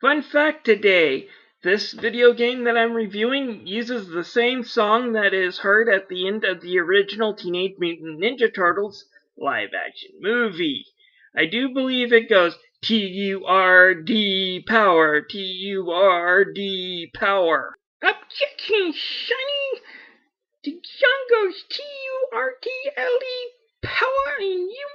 Fun fact today, this video game that I'm reviewing uses the same song that is heard at the end of the original Teenage Mutant Ninja Turtles live-action movie. I do believe it goes T-U-R-D power, T-U-R-D power. Objection, Sonny! The song goes T-U-R-T-L-E power and you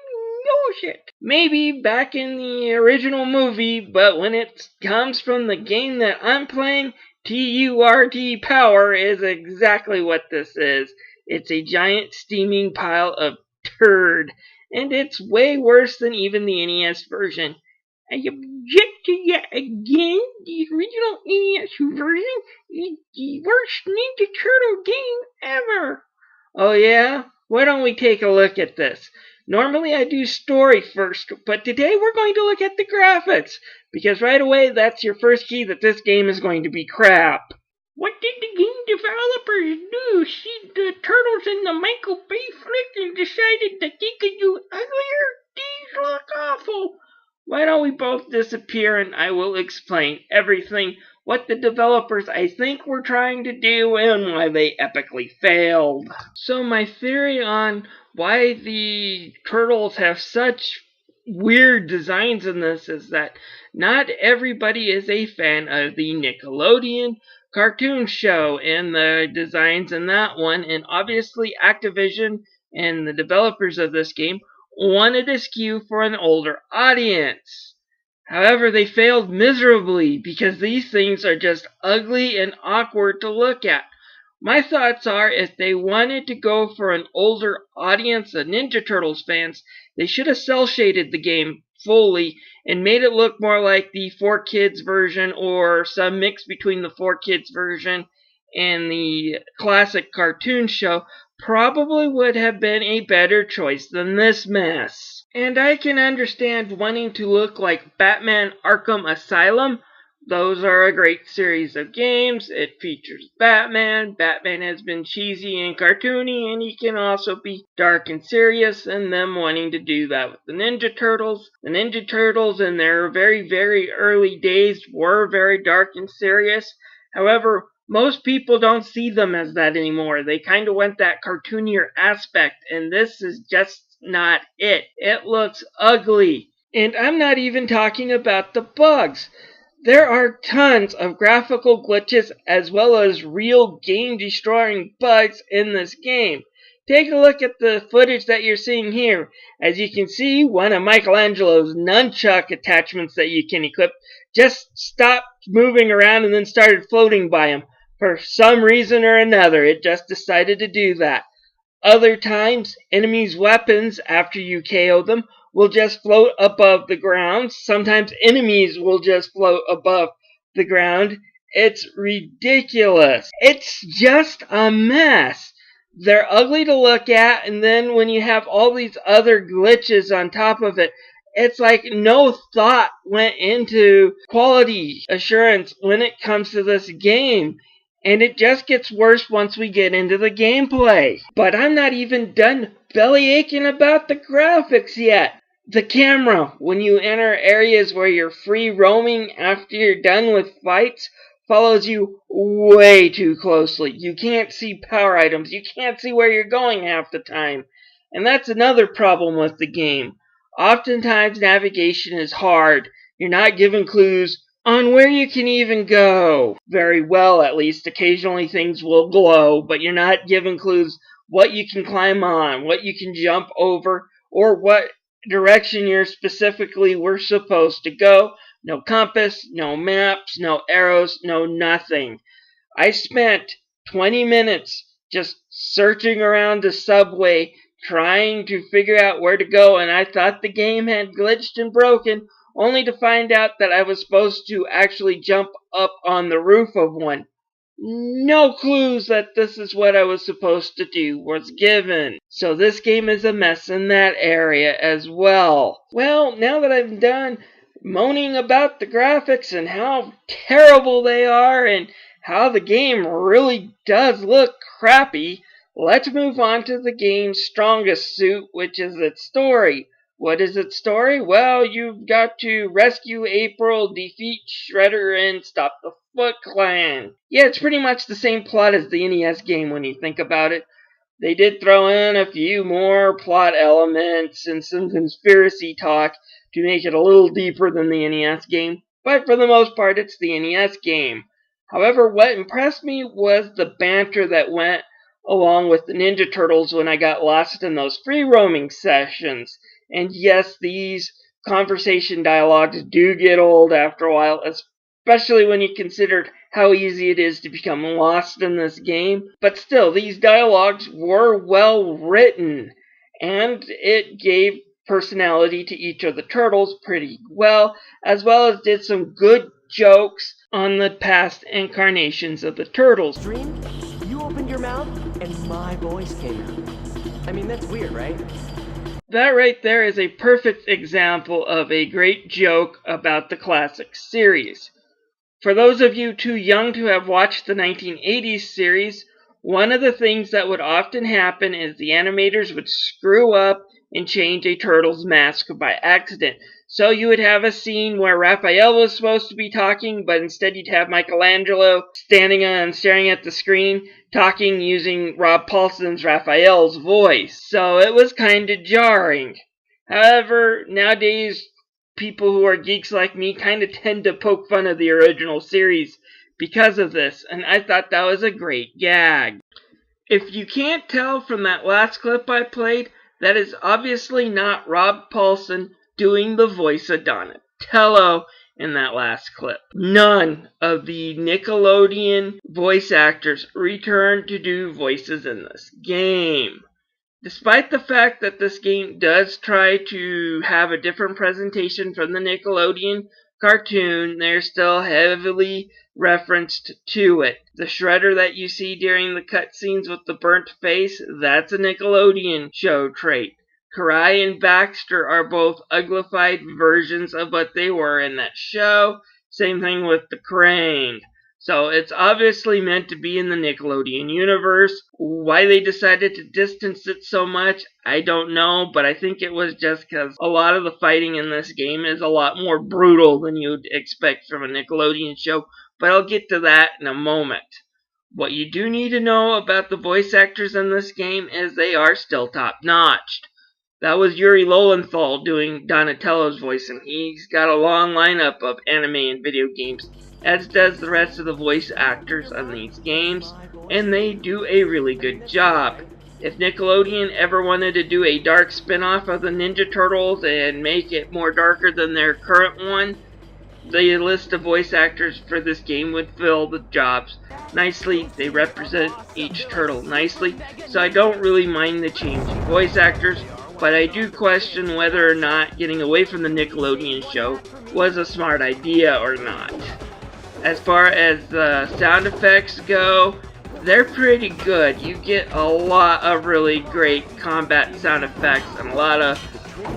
knows it. Maybe back in the original movie, but when it comes from the game that I'm playing, T-U-R-T power is exactly what this is. It's a giant steaming pile of turd, and it's way worse than even the NES version. I object to that again. The original NES version is the worst Ninja Turtle game ever. Oh yeah? Why don't we take a look at this? Normally I do story first, but today we're going to look at the graphics, because right away that's your first key that this game is going to be crap. What did the game developers do? See the turtles in the Michael Bay flick and decided that they could do uglier? These look awful. Why don't we both disappear and I will explain everything, what the developers I think were trying to do and why they epically failed. So my theory on why the turtles have such weird designs in this is that not everybody is a fan of the Nickelodeon cartoon show and the designs in that one, and obviously Activision and the developers of this game wanted to skew for an older audience. However, they failed miserably because these things are just ugly and awkward to look at. My thoughts are, if they wanted to go for an older audience of Ninja Turtles fans, they should have cel-shaded the game fully and made it look more like the 4Kids version or some mix between the 4Kids version and the classic cartoon show. Probably would have been a better choice than this mess. And I can understand wanting to look like Batman Arkham Asylum. Those are a great series of games. It features Batman. Batman has been cheesy and cartoony, and he can also be dark and serious, and them wanting to do that with the Ninja Turtles. The Ninja Turtles in their very, very early days were very dark and serious. However, most people don't see them as that anymore. They kind of want that cartoonier aspect, and this is just not it. It looks ugly. And I'm not even talking about the bugs. There are tons of graphical glitches as well as real game-destroying bugs in this game. Take a look at the footage that you're seeing here. As you can see, one of Michelangelo's nunchuck attachments that you can equip just stopped moving around and then started floating by him. For some reason or another, it just decided to do that. Other times, enemies' weapons, after you KO them, will just float above the ground. Sometimes enemies will just float above the ground. It's ridiculous. It's just a mess. They're ugly to look at, and then when you have all these other glitches on top of it, it's like no thought went into quality assurance when it comes to this game. And it just gets worse once we get into the gameplay. But I'm not even done belly aching about the graphics yet. The camera, when you enter areas where you're free roaming after you're done with fights, follows you way too closely. You can't see power items. You can't see where you're going half the time. And that's another problem with the game. Oftentimes navigation is hard. You're not given clues on where you can even go. Very well, at least. Occasionally things will glow, but you're not given clues what you can climb on, what you can jump over, or what direction you're specifically were supposed to go. No compass, no maps, no arrows, no nothing. I spent 20 minutes just searching around the subway trying to figure out where to go, and I thought the game had glitched and broken, only to find out that I was supposed to actually jump up on the roof of one. No clues that this is what I was supposed to do was given. So this game is a mess in that area as well. Well, now that I'm done moaning about the graphics and how terrible they are and how the game really does look crappy, let's move on to the game's strongest suit, which is its story. What is its story? Well, you've got to rescue April, defeat Shredder, and stop the Foot Clan. Yeah, it's pretty much the same plot as the NES game when you think about it. They did throw in a few more plot elements and some conspiracy talk to make it a little deeper than the NES game, but for the most part it's the NES game. However, what impressed me was the banter that went along with the Ninja Turtles when I got lost in those free roaming sessions. And yes, these conversation dialogues do get old after a while, especially when you consider how easy it is to become lost in this game. But still, these dialogues were well written, and it gave personality to each of the turtles pretty well as did some good jokes on the past incarnations of the turtles. Dream, you opened your mouth and my voice came out. I mean, that's weird, right? That right there is a perfect example of a great joke about the classic series. For those of you too young to have watched the 1980s series, one of the things that would often happen is the animators would screw up and change a turtle's mask by accident. So you would have a scene where Raphael was supposed to be talking, but instead you'd have Michelangelo standing and staring at the screen, talking using Rob Paulsen's Raphael's voice. So it was kind of jarring. However, nowadays, people who are geeks like me kind of tend to poke fun of the original series because of this, and I thought that was a great gag. If you can't tell from that last clip I played, that is obviously not Rob Paulsen doing the voice of Donatello in that last clip. None of the Nickelodeon voice actors returned to do voices in this game. Despite the fact that this game does try to have a different presentation from the Nickelodeon cartoon, they're still heavily referenced to it. The Shredder that you see during the cutscenes with the burnt face, that's a Nickelodeon show trait. Karai and Baxter are both uglified versions of what they were in that show. Same thing with the Crane. So it's obviously meant to be in the Nickelodeon universe. Why they decided to distance it so much, I don't know, but I think it was just because a lot of the fighting in this game is a lot more brutal than you'd expect from a Nickelodeon show, but I'll get to that in a moment. What you do need to know about the voice actors in this game is they are still top-notch. That was Yuri Lowenthal doing Donatello's voice, and he's got a long lineup of anime and video games, as does the rest of the voice actors on these games, and they do a really good job. If Nickelodeon ever wanted to do a dark spin-off of the Ninja Turtles and make it more darker than their current one, the list of voice actors for this game would fill the jobs nicely. They represent each turtle nicely, so I don't really mind the change in voice actors, but I do question whether or not getting away from the Nickelodeon show was a smart idea or not. As far as the sound effects go, they're pretty good. You get a lot of really great combat sound effects, and a lot of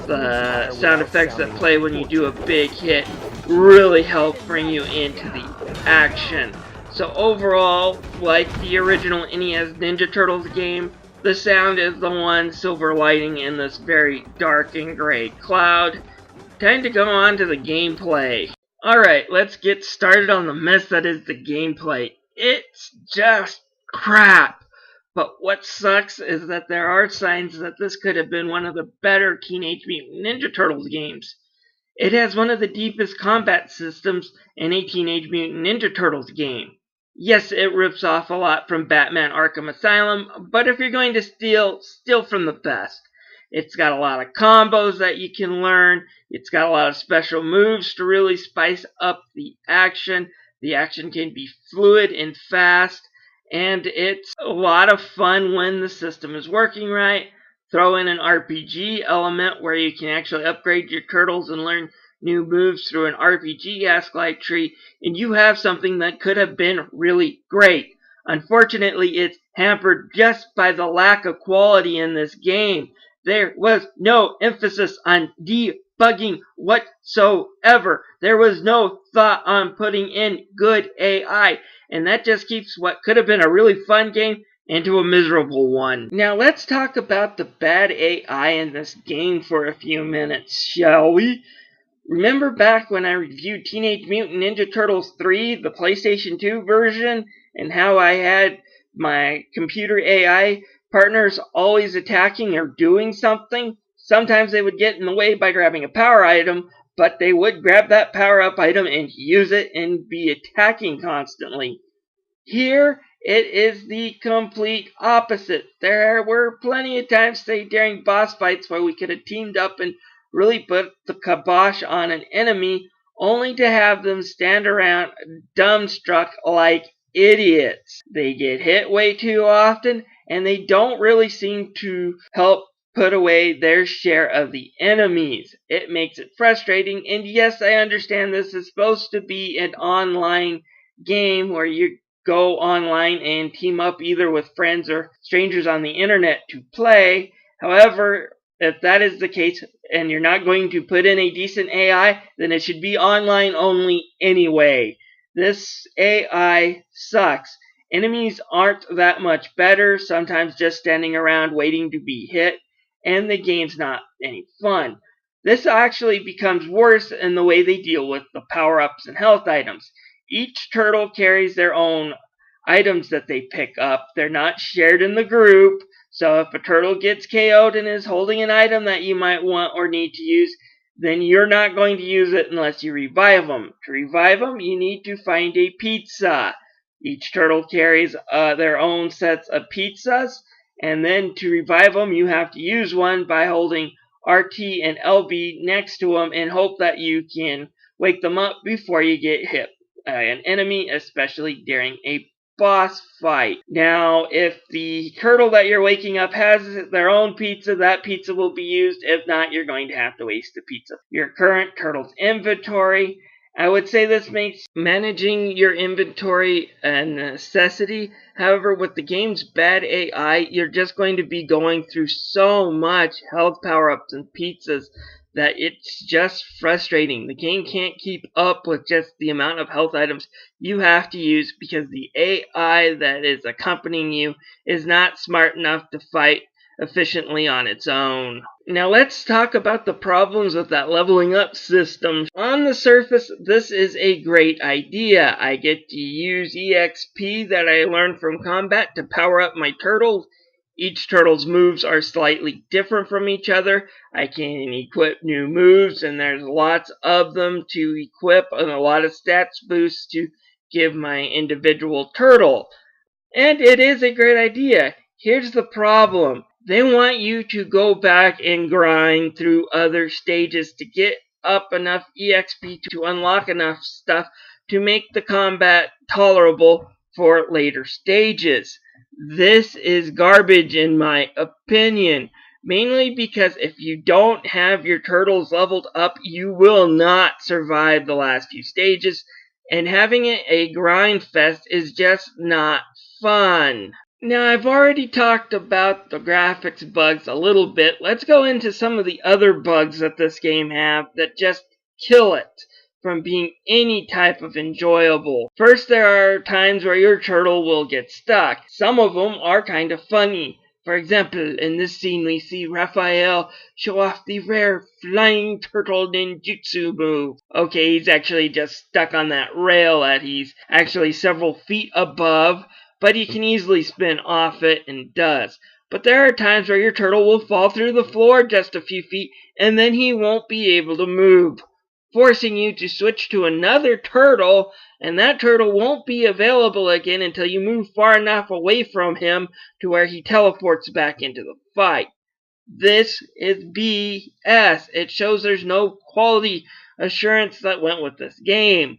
the sound effects that play when you do a big hit really help bring you into the action. So overall, like the original NES Ninja Turtles game, the sound is the one silver lining in this very dark and gray cloud. Time to go on to the gameplay. Alright, let's get started on the mess that is the gameplay. It's just crap. But what sucks is that there are signs that this could have been one of the better Teenage Mutant Ninja Turtles games. It has one of the deepest combat systems in a Teenage Mutant Ninja Turtles game. Yes, it rips off a lot from Batman Arkham Asylum, but if you're going to steal from the best. It's got a lot of combos that you can learn. It's got a lot of special moves to really spice up the action. The action can be fluid and fast, and it's a lot of fun when the system is working right. Throw in an RPG element where you can actually upgrade your turtles and learn new moves through an RPG-esque tree, and you have something that could have been really great. Unfortunately, it's hampered just by the lack of quality in this game. There was no emphasis on debugging whatsoever. There was no thought on putting in good AI, and that just keeps what could have been a really fun game into a miserable one. Now let's talk about the bad AI in this game for a few minutes, shall we? Remember back when I reviewed Teenage Mutant Ninja Turtles 3, the PlayStation 2 version, and how I had my computer AI partners always attacking or doing something? Sometimes they would get in the way by grabbing a power item, but they would grab that power-up item and use it and be attacking constantly. Here, it is the complete opposite. There were plenty of times, say during boss fights, where we could have teamed up and really put the kibosh on an enemy, only to have them stand around dumbstruck like idiots. They get hit way too often, and they don't really seem to help put away their share of the enemies. It makes it frustrating, and yes, I understand this is supposed to be an online game where you go online and team up either with friends or strangers on the internet to play. However, if that is the case and you're not going to put in a decent AI, then it should be online only anyway. This AI sucks. Enemies aren't that much better, sometimes just standing around waiting to be hit, and the game's not any fun. This actually becomes worse in the way they deal with the power-ups and health items. Each turtle carries their own items that they pick up. They're not shared in the group. So if a turtle gets KO'd and is holding an item that you might want or need to use, then you're not going to use it unless you revive them. To revive them, you need to find a pizza. Each turtle carries their own sets of pizzas. And then to revive them, you have to use one by holding RT and LB next to them and hope that you can wake them up before you get hit by an enemy, especially during a boss fight. Now, if the turtle that you're waking up has their own pizza, that pizza will be used. If not, you're going to have to waste the pizza. Your current turtle's inventory. I would say this makes managing your inventory a necessity. However, with the game's bad AI, you're just going to be going through so much health power-ups and pizzas that it's just frustrating. The game can't keep up with just the amount of health items you have to use because the AI that is accompanying you is not smart enough to fight efficiently on its own. Now let's talk about the problems with that leveling up system. On the surface, this is a great idea. I get to use EXP that I learned from combat to power up my turtles. Each turtle's moves are slightly different from each other. I can equip new moves, and there's lots of them to equip and a lot of stats boosts to give my individual turtle. And it is a great idea. Here's the problem. They want you to go back and grind through other stages to get up enough EXP to unlock enough stuff to make the combat tolerable for later stages. This is garbage in my opinion, mainly because if you don't have your turtles leveled up, you will not survive the last few stages, and having it a grind fest is just not fun. Now, I've already talked about the graphics bugs a little bit. Let's go into some of the other bugs that this game have that just kill it from being any type of enjoyable. First, there are times where your turtle will get stuck. Some of them are kind of funny. For example, in this scene we see Raphael show off the rare flying turtle ninjutsu move. Okay, he's actually just stuck on that rail that he's actually several feet above, but he can easily spin off it and does. But there are times where your turtle will fall through the floor just a few feet and then he won't be able to move, forcing you to switch to another turtle, and that turtle won't be available again until you move far enough away from him to where he teleports back into the fight. This is BS. It shows there's no quality assurance that went with this game.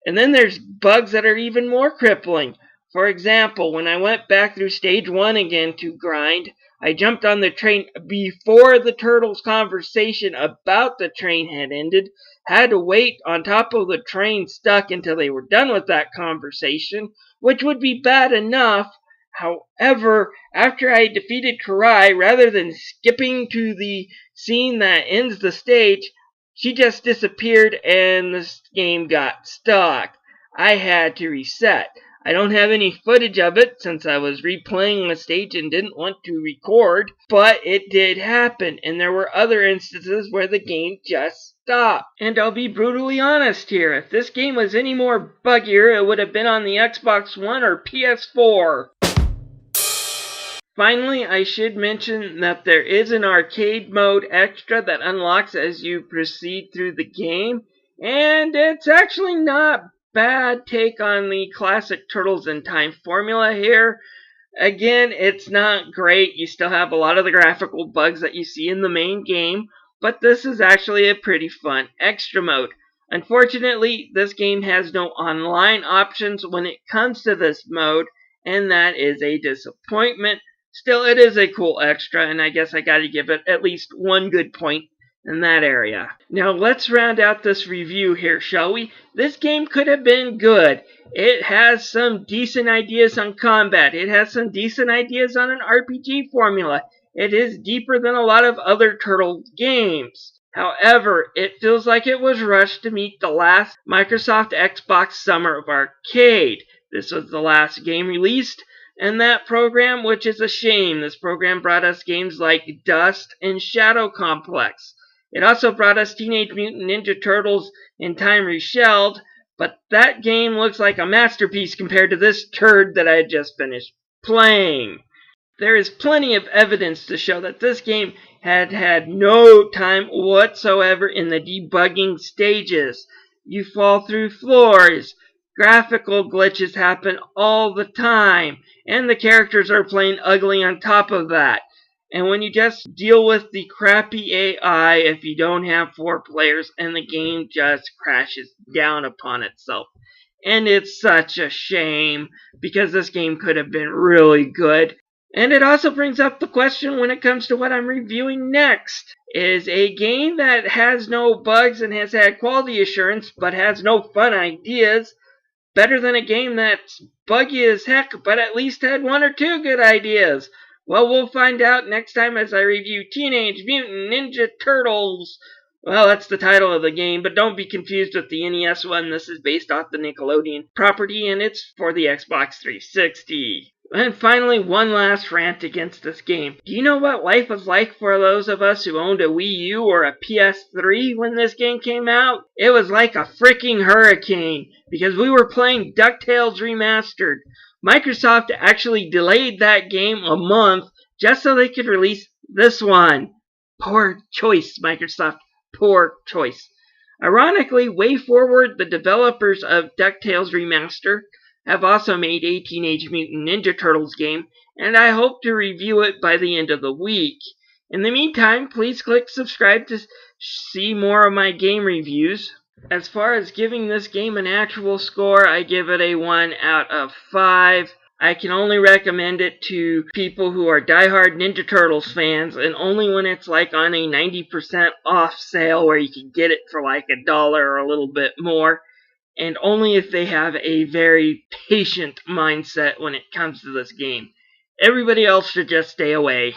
And then there's bugs that are even more crippling. For example, when I went back through stage 1 again to grind, I jumped on the train before the turtles' conversation about the train had ended, had to wait on top of the train stuck until they were done with that conversation, which would be bad enough. However, after I defeated Karai, rather than skipping to the scene that ends the stage, she just disappeared and the game got stuck. I had to reset. I don't have any footage of it since I was replaying the stage and didn't want to record, but it did happen, and there were other instances where the game just stopped. And I'll be brutally honest here, if this game was any more buggier, it would have been on the Xbox One or PS4. Finally, I should mention that there is an arcade mode extra that unlocks as you proceed through the game, and it's actually not bad take on the classic Turtles in Time formula here. Again, it's not great. You still have a lot of the graphical bugs that you see in the main game, but this is actually a pretty fun extra mode. Unfortunately, this game has no online options when it comes to this mode, and that is a disappointment. Still, it is a cool extra, and I guess I gotta give it at least one good point in that area. Now let's round out this review here, shall we? This game could have been good. It has some decent ideas on combat. It has some decent ideas on an RPG formula. It is deeper than a lot of other Turtle games. However, it feels like it was rushed to meet the last Microsoft Xbox Summer of Arcade. This was the last game released in that program, which is a shame. This program brought us games like Dust and Shadow Complex. It also brought us Teenage Mutant Ninja Turtles in Time Reshelled, but that game looks like a masterpiece compared to this turd that I had just finished playing. There is plenty of evidence to show that this game had no time whatsoever in the debugging stages. You fall through floors, graphical glitches happen all the time, and the characters are playing ugly on top of that. And when you just deal with the crappy AI, if you don't have 4 players, and the game just crashes down upon itself. And it's such a shame, because this game could have been really good. And it also brings up the question when it comes to what I'm reviewing next. Is a game that has no bugs and has had quality assurance, but has no fun ideas, better than a game that's buggy as heck, but at least had 1 or 2 good ideas? Well, we'll find out next time as I review Teenage Mutant Ninja Turtles. Well, that's the title of the game, but don't be confused with the NES one. This is based off the Nickelodeon property, and it's for the Xbox 360. And finally, one last rant against this game. Do you know what life was like for those of us who owned a Wii U or a PS3 when this game came out? It was like a freaking hurricane, because we were playing DuckTales Remastered. Microsoft actually delayed that game a month just so they could release this one. Poor choice, Microsoft. Poor choice. Ironically, WayForward, the developers of DuckTales Remaster, have also made a Teenage Mutant Ninja Turtles game, and I hope to review it by the end of the week. In the meantime, please click subscribe to see more of my game reviews. As far as giving this game an actual score, I give it a 1 out of 5. I can only recommend it to people who are diehard Ninja Turtles fans, and only when it's like on a 90% off sale where you can get it for like $1 or a little bit more. And only if they have a very patient mindset when it comes to this game. Everybody else should just stay away.